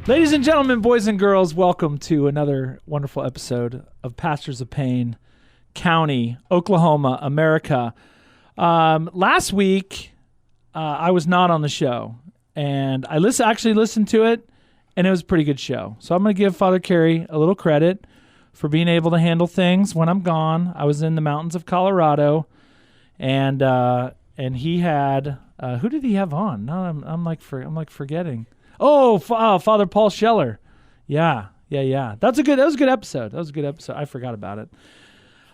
Ladies and gentlemen, boys and girls, welcome to another wonderful episode of Pastors of Pain, County, Oklahoma, America. Last week, I was not on the show, and I actually listened to it, and it was a pretty good show. So I'm going to give Father Carey a little credit for being able to handle things when I'm gone. I was in the mountains of Colorado, and he had who did he have on? No, I'm forgetting. Oh, Father Paul Scheller. Yeah. That was a good episode. I forgot about it.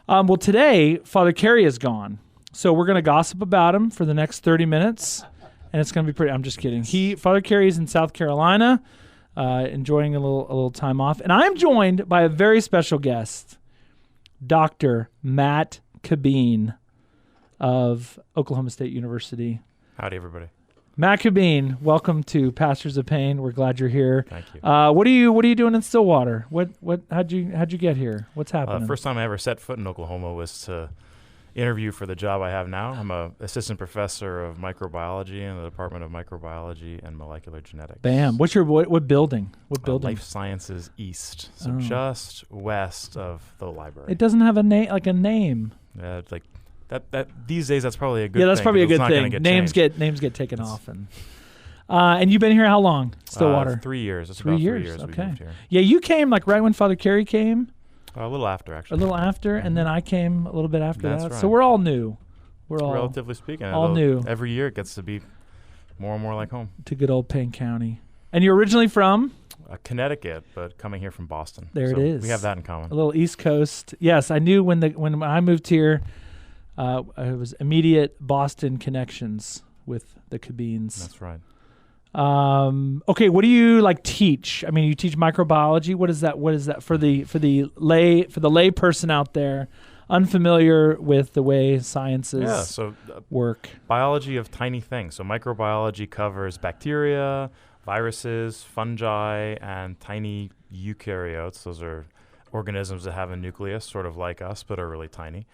Well, today, Father Carey is gone. So we're going to gossip about him for the next 30 minutes. And it's going to be pretty, I'm just kidding. Father Carey is in South Carolina, enjoying a little time off. And I'm joined by a very special guest, Dr. Matt Cabeen of Oklahoma State University. Howdy, everybody. Matt Cabeen, welcome to Pastors of Pain. We're glad you're here. Thank you. What are you doing in Stillwater? How'd you get here? What's happening? First time I ever set foot in Oklahoma was to interview for the job I have now. I'm an assistant professor of microbiology in the Department of Microbiology and Molecular Genetics. Bam. What building? What building? Life Sciences East, so just west of the library. It doesn't have a name. Yeah, it's like that these days that's probably a good thing. Yeah, that's probably a good thing. Names get taken off, and you've been here how long? Stillwater. 3 years. It's 3 about years. 3 years. Okay. We moved here. Yeah, you came like right when Father Carey came. A little after, actually. A little after, and then I came a little bit after That's that. right. So we're all new. We're all relatively speaking. all new. Every year it gets to be more and more like home. To good old Payne County. And you're originally from? Connecticut, but coming here from Boston. There it is. We have that in common. A little East Coast. Yes, I knew when I moved here, it was immediate Boston connections with the Cabeens. That's right. Okay, what do you teach? I mean, you teach microbiology. What is that for the lay person out there unfamiliar with the way sciences work? Biology of tiny things. So microbiology covers bacteria, viruses, fungi, and tiny eukaryotes. Those are organisms that have a nucleus, sort of like us, but are really tiny.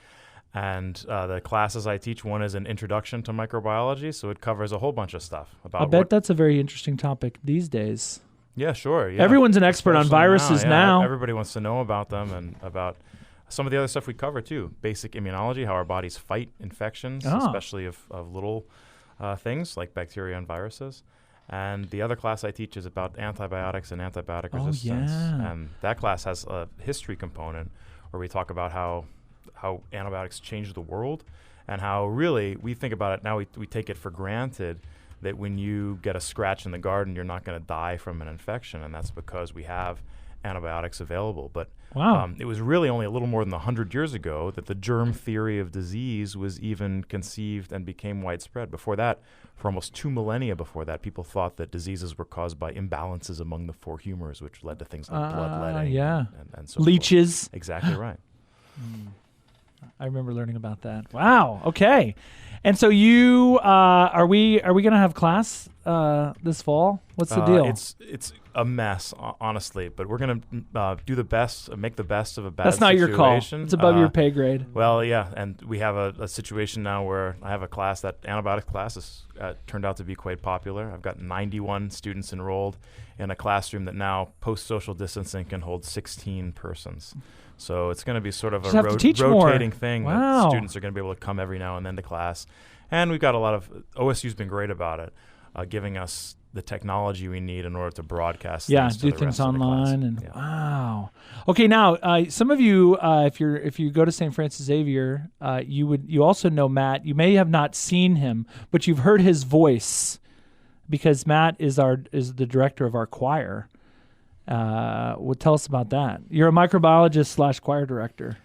And the classes I teach, one is an introduction to microbiology, so it covers a whole bunch of stuff. I bet that's a very interesting topic these days. Yeah, sure. Yeah. Everyone's an expert on viruses now. Everybody wants to know about them and about some of the other stuff we cover, too. Basic immunology, how our bodies fight infections, especially of little things like bacteria and viruses. And the other class I teach is about antibiotics and antibiotic resistance. Yeah. And that class has a history component where we talk about how antibiotics changed the world and how really we think about it now, we take it for granted that when you get a scratch in the garden, you're not going to die from an infection, and that's because we have antibiotics available. But it was really only a little more than 100 years ago that the germ theory of disease was even conceived and became widespread. Before that, for almost 2 millennia before that, people thought that diseases were caused by imbalances among the four humors, which led to things like bloodletting and so leeches. Forth. Exactly right. I remember learning about that. Wow. Okay. And so you are we going to have class this fall? What's the deal? It's a mess, honestly, but we're going to do the best, make the best of a bad That's not situation. your call. It's above your pay grade. Well, yeah, and we have a situation now where I have a class, that antibiotic class has turned out to be quite popular. I've got 91 students enrolled in a classroom that now, post-social distancing, can hold 16 persons. So it's going to be sort of a rotating thing. Wow. That students are going to be able to come every now and then to class. And we've got a lot of – OSU's been great about it, giving us the technology we need in order to broadcast things to do the things rest of the online. class. Wow. Okay, now some of you, if you go to St. Francis Xavier, you also know Matt. You may have not seen him, but you've heard his voice because Matt is the director of our choir. Tell us about that. You're a microbiologist / choir director.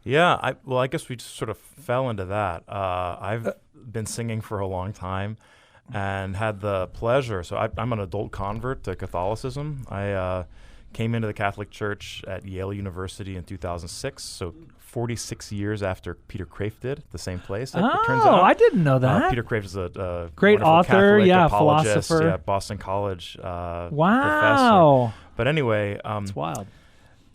Yeah, I guess we just sort of fell into that. I've been singing for a long time and had the pleasure. So I'm an adult convert to Catholicism. I came into the Catholic Church at Yale University in 2006, so 46 years after Peter Kreeft did at the same place. It turns out. I didn't know that. Peter Kreeft is a great author, Catholic apologist, philosopher. Boston College wow. professor. But anyway, it's wild.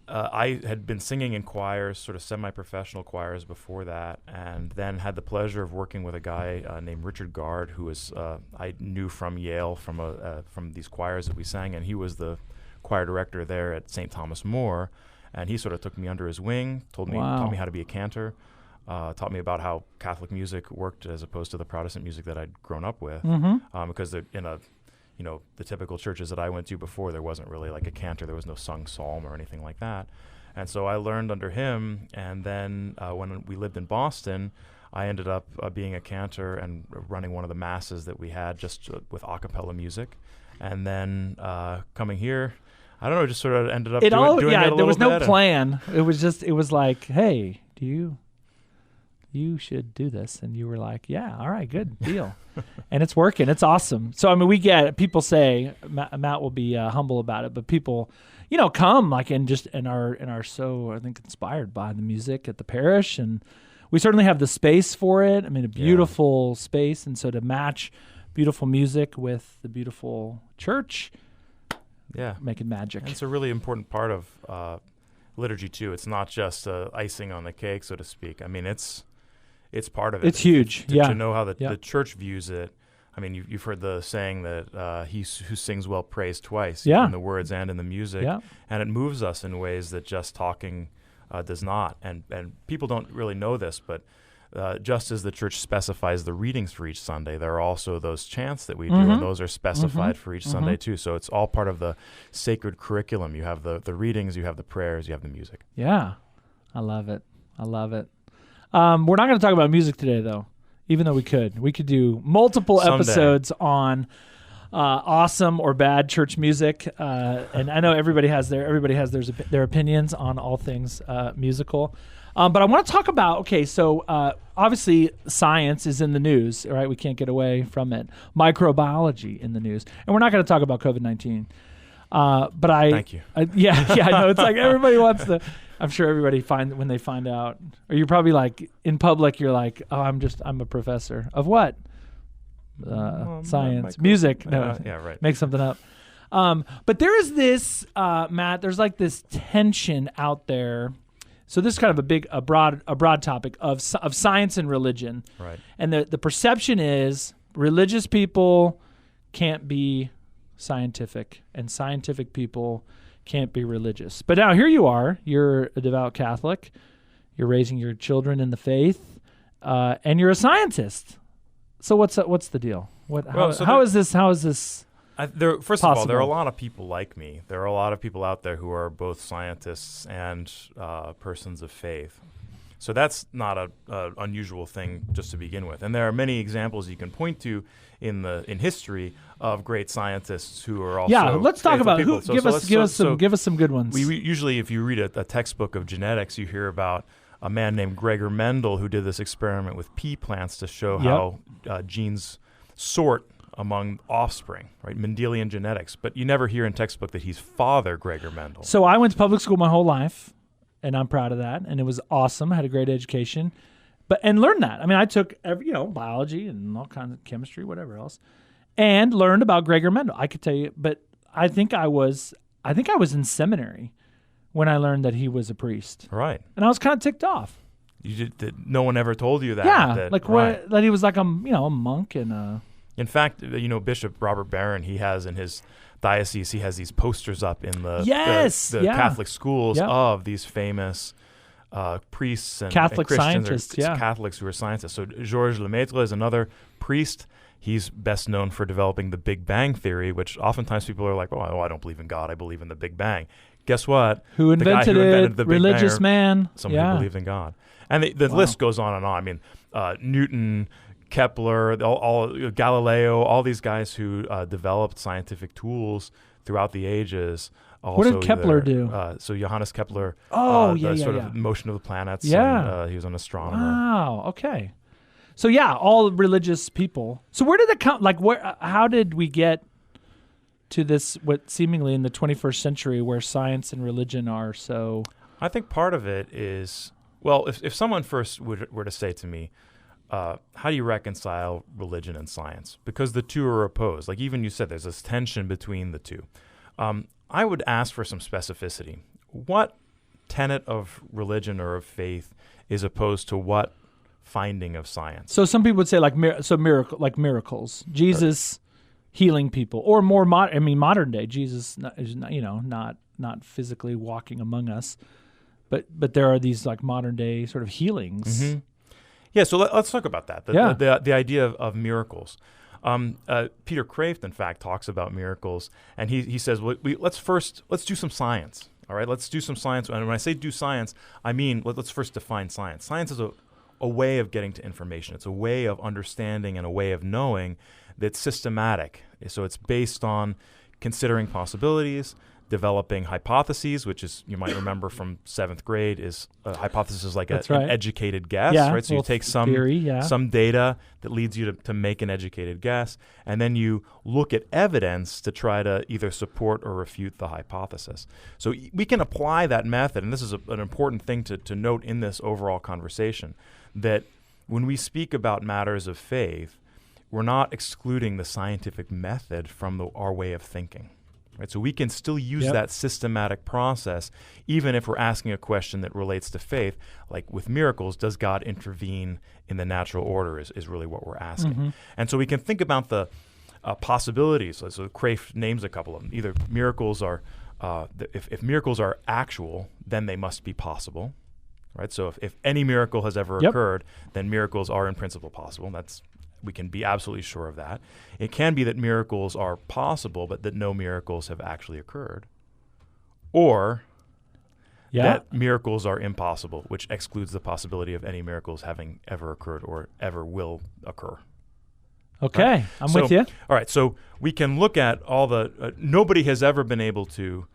I had been singing in choirs, sort of semi-professional choirs before that, and then had the pleasure of working with a guy named Richard Gard, who was I knew from Yale from these choirs that we sang, and he was the choir director there at St. Thomas More, and he sort of took me under his wing, taught me how to be a cantor, taught me about how Catholic music worked as opposed to the Protestant music that I'd grown up with, because the typical churches that I went to before, there wasn't really like a cantor. There was no sung psalm or anything like that. And so I learned under him. And then when we lived in Boston, I ended up being a cantor and running one of the masses that we had just with a cappella music. And then coming here, I don't know, just sort of ended up doing it a little bit. There was no plan. It was like, hey, you should do this. And you were like, yeah, all right, good deal. And it's working. It's awesome. So, I mean, we get it. People say, Matt will be humble about it, but people, come and are so, I think, inspired by the music at the parish. And we certainly have the space for it. I mean, a beautiful space. And so to match beautiful music with the beautiful church, making magic. And it's a really important part of liturgy, too. It's not just icing on the cake, so to speak. I mean, it's part of it. It's huge. To know how the church views it. I mean, you've heard the saying that he who sings well prays twice, in the words and in the music. Yeah. And it moves us in ways that just talking does not. And people don't really know this, but just as the church specifies the readings for each Sunday, there are also those chants that we do, and those are specified for each Sunday too. So it's all part of the sacred curriculum. You have the readings, you have the prayers, you have the music. Yeah, I love it. We're not going to talk about music today, though, even though we could. We could do multiple episodes on awesome or bad church music, and I know everybody has their opinions on all things musical. But I want to talk about, obviously science is in the news, right? We can't get away from it. Microbiology in the news, and we're not going to talk about COVID-19. Thank you. I know it's like everybody wants to. I'm sure everybody when they find out, or you're probably like in public, you're like, oh, I'm a professor of what? Science, music. No, right. Make something up. But there is this, Matt. There's like this tension out there. So this is kind of a broad topic of science and religion. Right. And the perception is religious people can't be scientific, and scientific people can't be religious. But now here you are. You're a devout Catholic. You're raising your children in the faith, and you're a scientist. So what's the deal? How is this? First of all, there are a lot of people like me. There are a lot of people out there who are both scientists and persons of faith. So that's not a unusual thing just to begin with. And there are many examples you can point to in history of great scientists who are also let's talk about people. Give us some good ones. We usually, if you read a textbook of genetics, you hear about a man named Gregor Mendel who did this experiment with pea plants to show how genes sort among offspring, right? Mendelian genetics. But you never hear in textbook that he's Father Gregor Mendel. So I went to public school my whole life, and I'm proud of that. And it was awesome. I had a great education, and learned that. I mean, I took biology and all kinds of chemistry, whatever else, and learned about Gregor Mendel. I could tell you, but I think I was in seminary when I learned that he was a priest. Right. And I was kind of ticked off. No one ever told you that. Yeah, that he was like a monk and In fact, Bishop Robert Barron, he has in his diocese, he has these posters up in the Catholic schools of these famous priests and Catholic and scientists, Catholics who are scientists. So Georges Lemaitre is another priest. He's best known for developing the Big Bang theory, which oftentimes people are like, oh, I don't believe in God. I believe in the Big Bang. Guess what? Who invented the Big religious Bang, man. Somebody who believed in God. And the list goes on and on. I mean, Newton, Kepler, all Galileo, all these guys who developed scientific tools throughout the ages. Also, what did Kepler do? So Johannes Kepler, the motion of the planets. Yeah. And, he was an astronomer. Wow. Okay. So all religious people. So where did it come? Like, how did we get to this? What seemingly in the 21st century, where science and religion are so? I think part of it is if someone first were to say to me, how do you reconcile religion and science? Because the two are opposed. Like even you said, there's this tension between the two. I would ask for some specificity. What tenet of religion or of faith is opposed to what finding of science? So some people would say miracles. Jesus healing people, or more modern day Jesus is not physically walking among us, but there are these like modern day sort of healings. Mm-hmm. Yeah, so let's talk about that. The idea of miracles. Peter Kreeft, in fact, talks about miracles, and he says, let's do some science. All right, let's do some science. And when I say do science, I mean let's first define science. Science is a way of getting to information. It's a way of understanding and a way of knowing that's systematic. So it's based on considering possibilities, developing hypotheses, which is, you might remember from 7th grade, is a hypothesis like an educated guess, right? So you take some data that leads you to make an educated guess, and then you look at evidence to try to either support or refute the hypothesis. So we can apply that method, and this is an important thing to note in this overall conversation, that when we speak about matters of faith, we're not excluding the scientific method from our way of thinking. Right, so we can still use that systematic process, even if we're asking a question that relates to faith, like with miracles, does God intervene in the natural order is really what we're asking. Mm-hmm. And so we can think about the possibilities. So Kreeft names a couple of them. Either miracles are, if miracles are actual, then they must be possible. Right. So if any miracle has ever occurred, then miracles are in principle possible. We can be absolutely sure of that. It can be that miracles are possible, but that no miracles have actually occurred. Or that miracles are impossible, which excludes the possibility of any miracles having ever occurred or ever will occur. Okay, right? I'm with you. All right, so we can look at all the nobody has ever been able to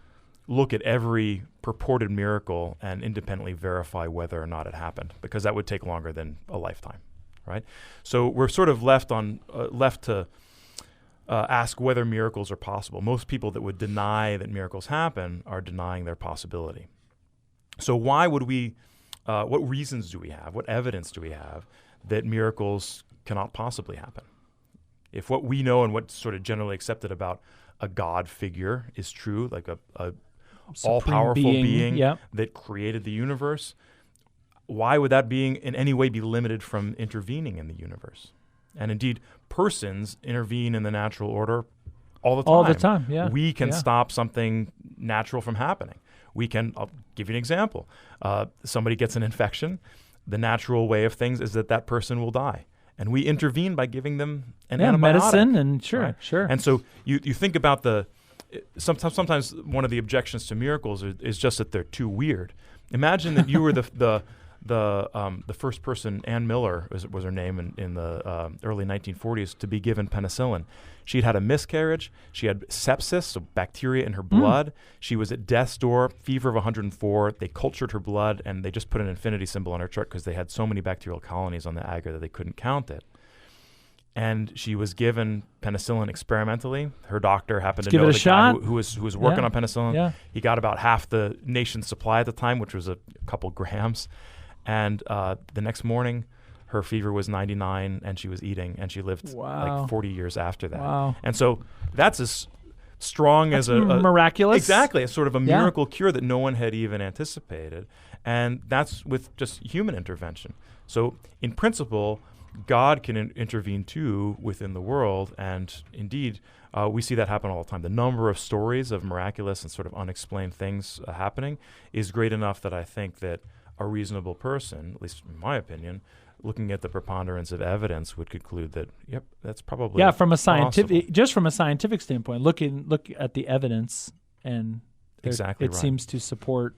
look at every purported miracle and independently verify whether or not it happened, because that would take longer than a lifetime. Right, so we're sort of left to ask whether miracles are possible. Most people that would deny that miracles happen are denying their possibility. So why would we? What reasons do we have? What evidence do we have that miracles cannot possibly happen? If what we know and what's sort of generally accepted about a God figure is true, like a all-powerful being that created the universe, why would that being in any way be limited from intervening in the universe? And indeed, persons intervene in the natural order all the time. All the time, yeah. We can stop something natural from happening. I'll give you an example. Somebody gets an infection. The natural way of things is that person will die. And we intervene by giving them an antibiotic. Medicine, and sure. And so you think about sometimes one of the objections to miracles is just that they're too weird. Imagine that you were the first person, Ann Miller was her name in the early 1940s, to be given penicillin. She'd had a miscarriage. She had sepsis, so bacteria in her blood. She was at death's door, fever of 104. They cultured her blood, and they just put an infinity symbol on her chart because they had so many bacterial colonies on the agar that they couldn't count it. And she was given penicillin experimentally. Her doctor happened to know the guy who was working on penicillin. Yeah. He got about half the nation's supply at the time, which was a couple grams. And the next morning, her fever was 99, and she was eating, and she lived like 40 years after that. Wow. And so that's as strong as a miraculous. Exactly, it's sort of a miracle cure that no one had even anticipated. And that's with just human intervention. So in principle, God can intervene too within the world, and indeed, we see that happen all the time. The number of stories of miraculous and sort of unexplained things happening is great enough that I think that a reasonable person, at least in my opinion, looking at the preponderance of evidence, would conclude that, that's probably from a scientific standpoint, look at the evidence, and it seems to support.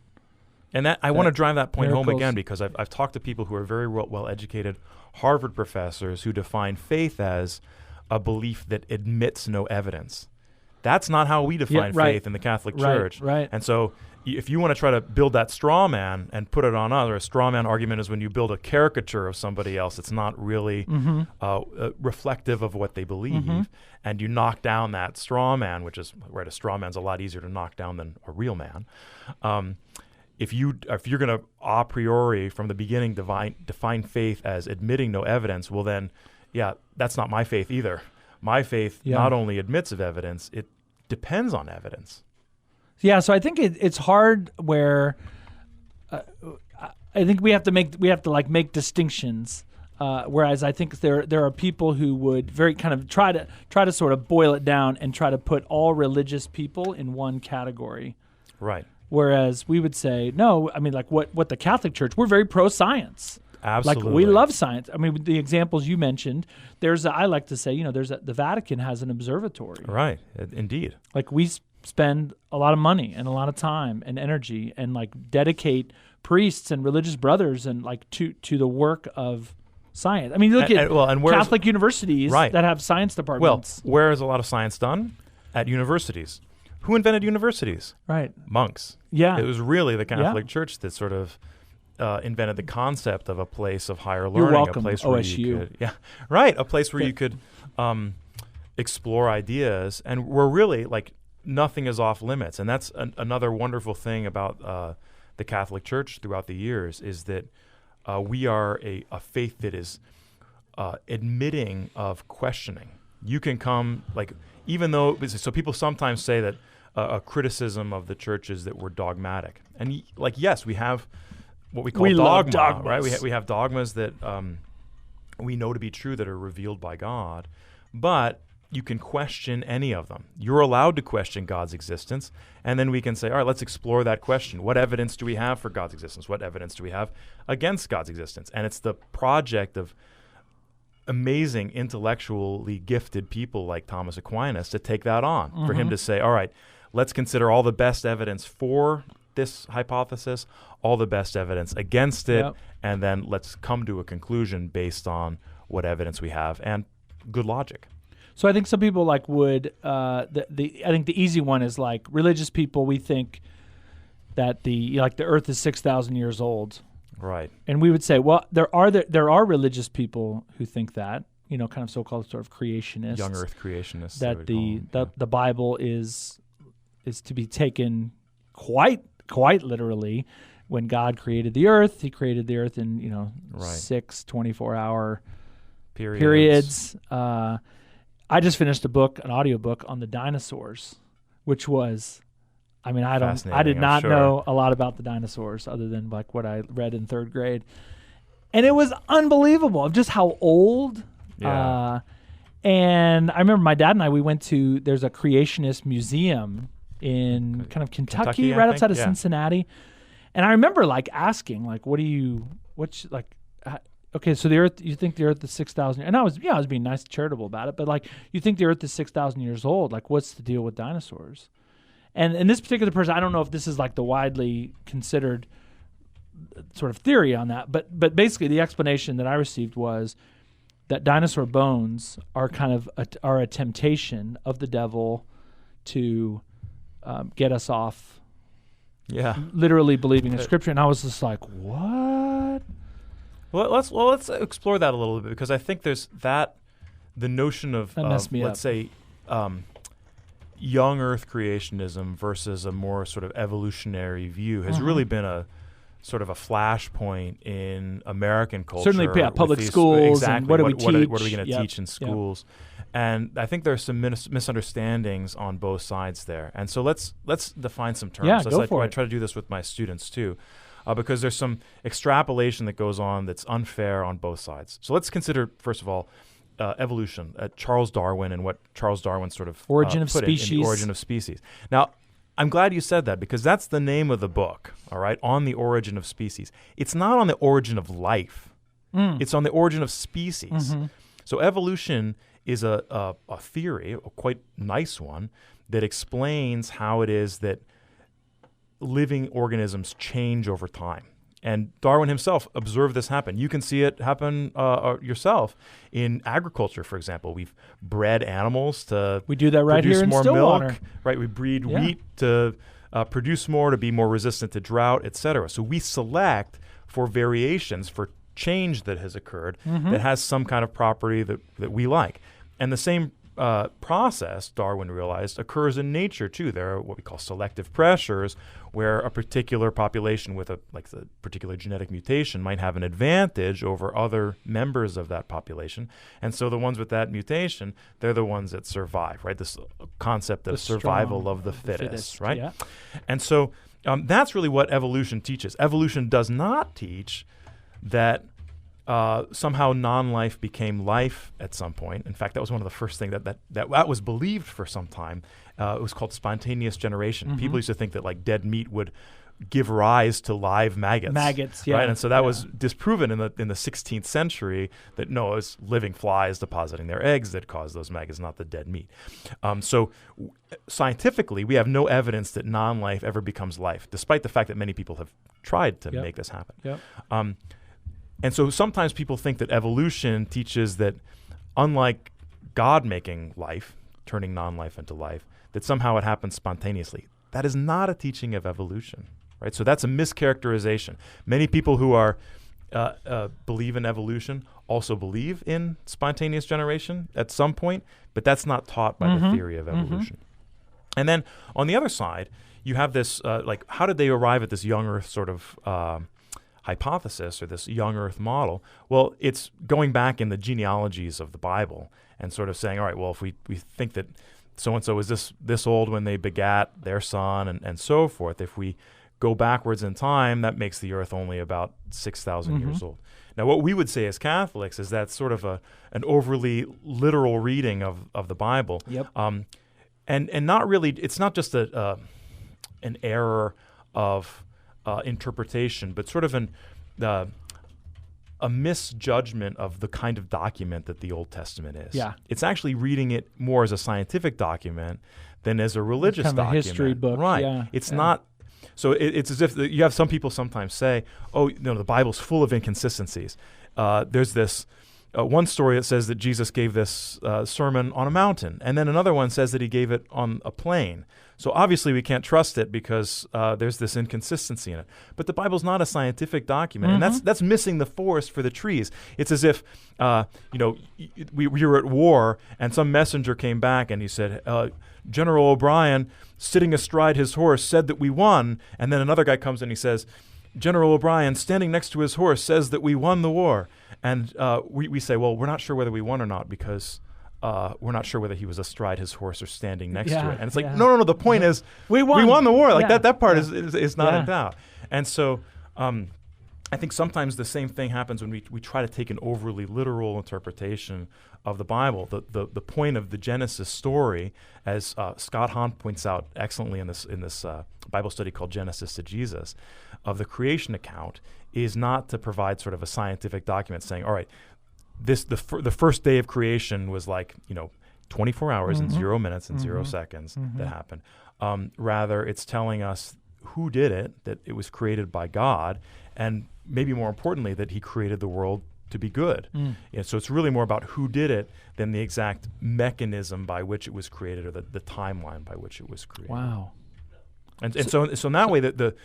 And that I want to drive that point home again, because I've talked to people who are very well educated, Harvard professors, who define faith as a belief that admits no evidence. That's not how we define faith in the Catholic Church. Right. And so if you want to try to build that straw man and put it on others, a straw man argument is when you build a caricature of somebody else. It's not really reflective of what they believe, and you knock down that straw man, which is a straw man's a lot easier to knock down than a real man. If you're going to a priori from the beginning define faith as admitting no evidence, well then, that's not my faith either. My faith not only admits of evidence, it depends on evidence. Yeah, so I think it's hard where I think we have to make distinctions. Whereas I think there are people who would very kind of try to sort of boil it down and try to put all religious people in one category. Right. Whereas we would say, no, I mean, like what the Catholic Church, we're very pro-science. Absolutely. Like we love science. I mean, the examples you mentioned, I like to say, the Vatican has an observatory. Right. Indeed. Like we spend a lot of money and a lot of time and energy and like dedicate priests and religious brothers and like to the work of science. I mean, you look at Catholic universities that have science departments. Well, where is a lot of science done? At universities. Who invented universities? Right. Monks. Yeah. It was really the Catholic Church that sort of invented the concept of a place of higher learning. You're welcome, a place where OSU. you could, a place where you could explore ideas, and where really like nothing is off limits. And that's another wonderful thing about the Catholic Church throughout the years is that we are a faith that is admitting of questioning. You can come, like, even though, so people sometimes say that a criticism of the church is that we're dogmatic. And yes, we have what we call dogma, right? We have dogmas that we know to be true that are revealed by God, but you can question any of them. You're allowed to question God's existence, and then we can say, all right, let's explore that question. What evidence do we have for God's existence? What evidence do we have against God's existence? And it's the project of amazing intellectually gifted people like Thomas Aquinas to take that on, for him to say, all right, let's consider all the best evidence for this hypothesis, all the best evidence against it, and then let's come to a conclusion based on what evidence we have and good logic. So I think some people would I think the easy one is like religious people. We think that the Earth is 6,000 years old, right? And we would say, well, there are religious people who think that, kind of so-called sort of creationists, young Earth creationists, that the Bible is to be taken quite literally. When God created the Earth, He created the Earth in 6 24-hour periods. I just finished an audiobook on the dinosaurs, which was, I did not know a lot about the dinosaurs other than like what I read in third grade. And it was unbelievable of just how old. Yeah. And I remember my dad and we went to, there's a creationist museum in kind of Kentucky right outside of Cincinnati. And I remember asking, okay, so the Earth, you think the Earth is 6,000 years, and I was being nice and charitable about it, but you think the Earth is 6,000 years old, what's the deal with dinosaurs? And in this particular person, I don't know if this is the widely considered sort of theory on that, but basically the explanation that I received was that dinosaur bones are kind of are a temptation of the devil to get us off literally believing in Scripture. And I was just like, what? Well, let's explore that a little bit, because I think there's the notion of let's say young Earth creationism versus a more sort of evolutionary view has really been a sort of a flashpoint in American culture. Certainly, public schools. Exactly. And what do we teach? What are we going to teach in schools? And I think there's some misunderstandings on both sides there. And so let's define some terms. Yeah, go for it. I try to do this with my students too. Because there's some extrapolation that goes on that's unfair on both sides. So let's consider, first of all, evolution, Charles Darwin, and what Charles Darwin sort of Origin of put Species. in the Origin of Species. Now, I'm glad you said that, because that's the name of the book, all right, On the Origin of Species. It's not on the origin of life. It's on the origin of species. So evolution is a theory, a quite nice one, that explains how it is that living organisms change over time. And Darwin himself observed this happen. You can see it happen yourself in agriculture, for example. We've bred animals to we do that right produce here in more Stillwater. milk. Right, we breed wheat to produce more, to be more resistant to drought, etc. So we select for variations, for change that has occurred that has some kind of property that we like. And the same process, Darwin realized, occurs in nature too. There are what we call selective pressures, where a particular population with the particular genetic mutation might have an advantage over other members of that population. And so the ones with that mutation, they're the ones that survive, right? This concept of survival of the fittest, right? Yeah. And so that's really what evolution teaches. Evolution does not teach that somehow non-life became life at some point. In fact, that was one of the first things that was believed for some time. It was called spontaneous generation. People used to think that like dead meat would give rise to live maggots. Maggots, yeah. Right? And so that was disproven in the 16th century that no, it was living flies depositing their eggs that caused those maggots, not the dead meat. Scientifically, we have no evidence that non-life ever becomes life, despite the fact that many people have tried to make this happen. Yep. And so sometimes people think that evolution teaches that unlike God making life, turning non-life into life, that somehow it happens spontaneously. That is not a teaching of evolution, right? So that's a mischaracterization. Many people who are believe in evolution also believe in spontaneous generation at some point, but that's not taught by the theory of evolution. And then on the other side, you have this, how did they arrive at this young Earth sort of hypothesis or this young Earth model? Well, it's going back in the genealogies of the Bible and sort of saying, all right, well, if we think that so-and-so is this old when they begat their son and so forth, if we go backwards in time, that makes the Earth only about 6,000 years old. Now, what we would say as Catholics is that's sort of an overly literal reading of the Bible. Yep. And not really, it's not just an error of interpretation, but sort of a misjudgment of the kind of document that the Old Testament is. Yeah. It's actually reading it more as a scientific document than as a religious kind of document. a history book. Right. Yeah. It's not. So it's as if you have some people sometimes say, oh, the Bible's full of inconsistencies. There's this one story that says that Jesus gave this sermon on a mountain, and then another one says that he gave it on a plain. So obviously we can't trust it because there's this inconsistency in it. But the Bible's not a scientific document, and that's missing the forest for the trees. It's as if we were at war, and some messenger came back and he said, General O'Brien, sitting astride his horse, said that we won. And then another guy comes and he says, General O'Brien, standing next to his horse, says that we won the war. And we say, well, we're not sure whether we won or not because we're not sure whether he was astride his horse or standing next to it. And it's like, no. The point is, we won the war. Like that part is not in doubt. And so I think sometimes the same thing happens when we try to take an overly literal interpretation of the Bible. The point of the Genesis story, as Scott Hahn points out excellently in this Bible study called Genesis to Jesus, of the creation account, is not to provide sort of a scientific document saying, all right, the first day of creation was 24 hours and 0 minutes and 0 seconds that happened. Rather, it's telling us who did it, that it was created by God, and maybe more importantly, that he created the world to be good. So it's really more about who did it than the exact mechanism by which it was created or the timeline by which it was created. Wow. And so in that way, that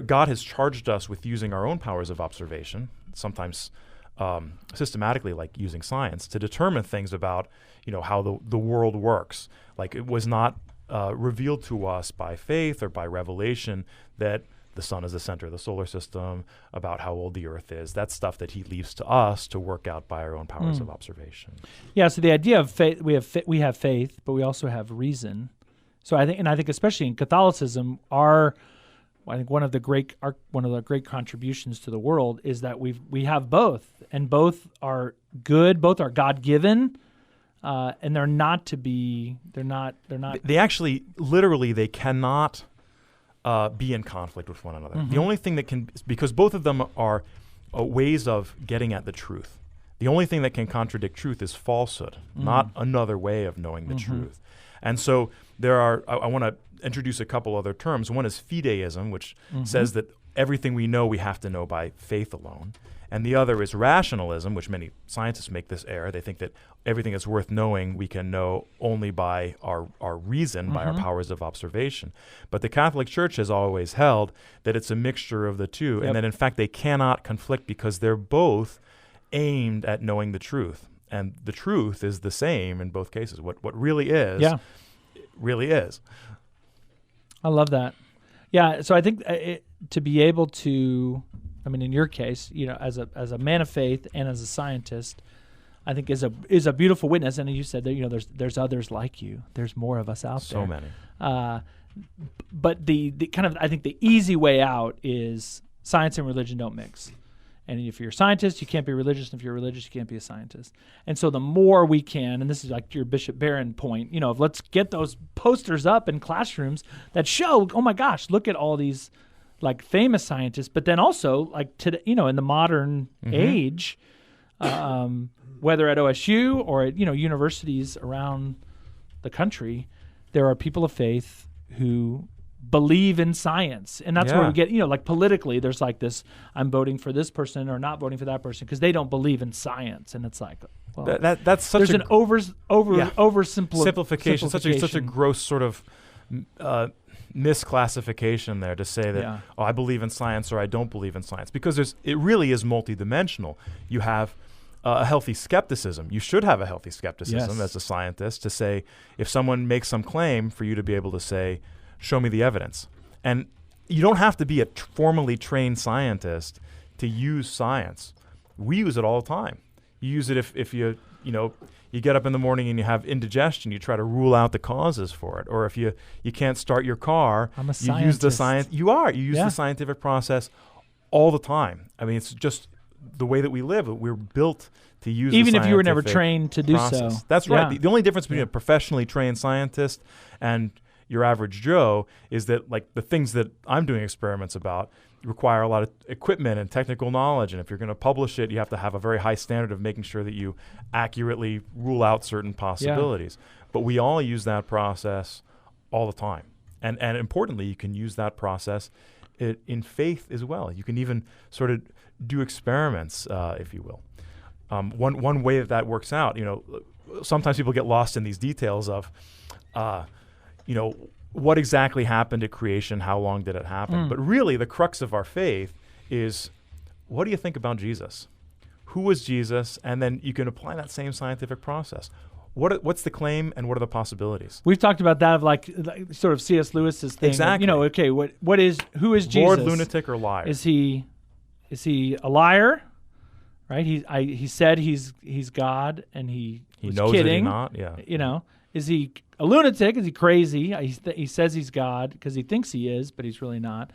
God has charged us with using our own powers of observation, sometimes systematically, like using science, to determine things about how the world works. Like it was not revealed to us by faith or by revelation that the sun is the center of the solar system, about how old the Earth is. That's stuff that he leaves to us to work out by our own powers of observation. Yeah. So the idea of faith, we have faith, but we also have reason. So I think especially in Catholicism, I think one of the great contributions to the world is that we have both, and both are good, both are God-given, and they're not. They actually, literally, they cannot be in conflict with one another. The only thing that can, because both of them are ways of getting at the truth. The only thing that can contradict truth is falsehood, not another way of knowing the truth. And so there are, I want to introduce a couple other terms. One is fideism, which says that everything we know, we have to know by faith alone. And the other is rationalism, which many scientists make this error. They think that everything that's worth knowing we can know only by our reason, by our powers of observation. But the Catholic Church has always held that it's a mixture of the two, and that in fact they cannot conflict because they're both aimed at knowing the truth. And the truth is the same in both cases. What really is, really is. I love that. Yeah, so I think to be able to, in your case, as a man of faith and as a scientist, I think is a beautiful witness. And you said that there's others like you. There's more of us out there. So many. But the kind of, I think the easy way out is science and religion don't mix. And if you're a scientist, you can't be religious. And if you're religious, you can't be a scientist. And so the more we can, and this is like your Bishop Barron point, let's get those posters up in classrooms that show, oh my gosh, look at all these like famous scientists. But then also like today, in the modern age, whether at OSU or at universities around the country, there are people of faith who believe in science. And that's where we get, like politically, there's like this, I'm voting for this person or not voting for that person because they don't believe in science. And it's like, well, that's such an simplification, such a gross sort of misclassification there to say that, I believe in science or I don't believe in science, because it really is multidimensional. You have a healthy skepticism. You should have a healthy skepticism as a scientist to say, if someone makes some claim, for you to be able to say, show me the evidence. And you don't have to be a formally trained scientist to use science. We use it all the time. You use it if you get up in the morning and you have indigestion, you try to rule out the causes for it. Or if you can't start your car, I'm a you use the science. You use the scientific process all the time. I mean, it's just the way that we live. We're built to use even the if you were never trained to do process. so. That's right. The only difference between a professionally trained scientist and your average Joe is that, like, the things that I'm doing experiments about require a lot of equipment and technical knowledge. And if you're going to publish it, you have to have a very high standard of making sure that you accurately rule out certain possibilities. But we all use that process all the time. And importantly, you can use that process in faith as well. You can even sort of do experiments, if you will. One way that works out, sometimes people get lost in these details of, what exactly happened at creation? How long did it happen? But really, the crux of our faith is, what do you think about Jesus? Who was Jesus? And then you can apply that same scientific process. What's the claim and what are the possibilities? We've talked about that of like sort of C.S. Lewis's thing. Exactly. Who is Jesus? Lord, lunatic, or liar? Is he a liar? Right? He said he's God, and he was knows kidding. That he's not. Yeah. Is he a lunatic? Is he crazy? He says he's God because he thinks he is, but he's really not.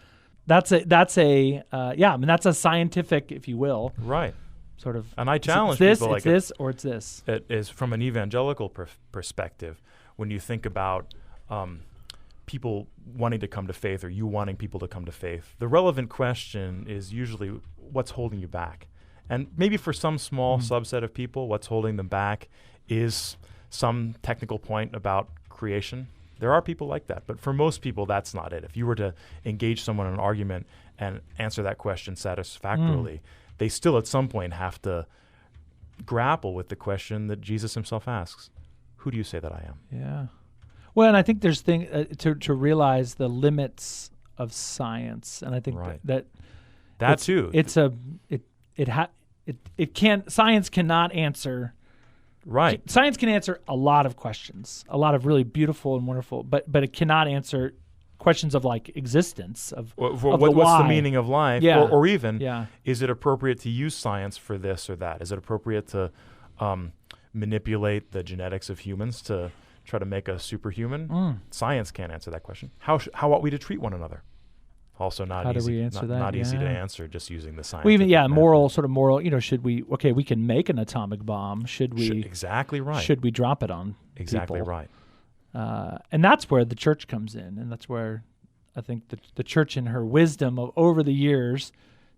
That's a scientific, if you will, right, sort of. And I challenge people like this or it's this. It is from an evangelical perspective. When you think about people wanting to come to faith, or you wanting people to come to faith, the relevant question is usually, what's holding you back? And maybe for some small subset of people, what's holding them back is some technical point about creation. There are people like that, but for most people, that's not it. If you were to engage someone in an argument and answer that question satisfactorily, they still at some point have to grapple with the question that Jesus himself asks: who do you say that I am? Yeah. Well, and I think there's to realize the limits of science, and I think science cannot answer. Right. Science can answer a lot of questions, a lot of really beautiful and wonderful, but it cannot answer questions of like existence of what's the meaning of life, or even is it appropriate to use science for this or that? Is it appropriate to manipulate the genetics of humans to try to make us superhuman? Science can't answer that question. How ought we to treat one another? Also not How easy. Do we answer that? Not easy to answer just using the science. Well, even moral. Should we? Okay, we can make an atomic bomb. Should we? Exactly right. Should we drop it on? Exactly people? Right. And that's where the church comes in, and that's where I think the church, in her wisdom over the years,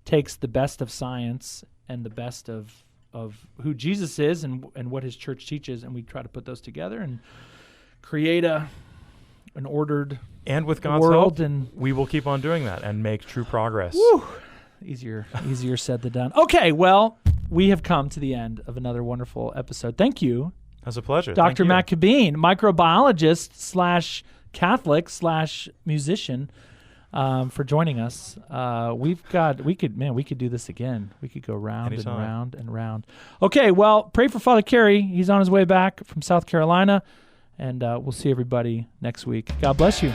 takes the best of science and the best of who Jesus is and what his church teaches, and we try to put those together and create an ordered. And with God's world, help, and we will keep on doing that and make true progress. Woo! Easier said than done. Okay, well, we have come to the end of another wonderful episode. Thank you. That's a pleasure. Dr. Matt Kabeen, microbiologist / Catholic / musician, for joining us. We could do this again. We could go round Anytime. and round and round. Okay, well, pray for Father Kerry. He's on his way back from South Carolina. And we'll see everybody next week. God bless you.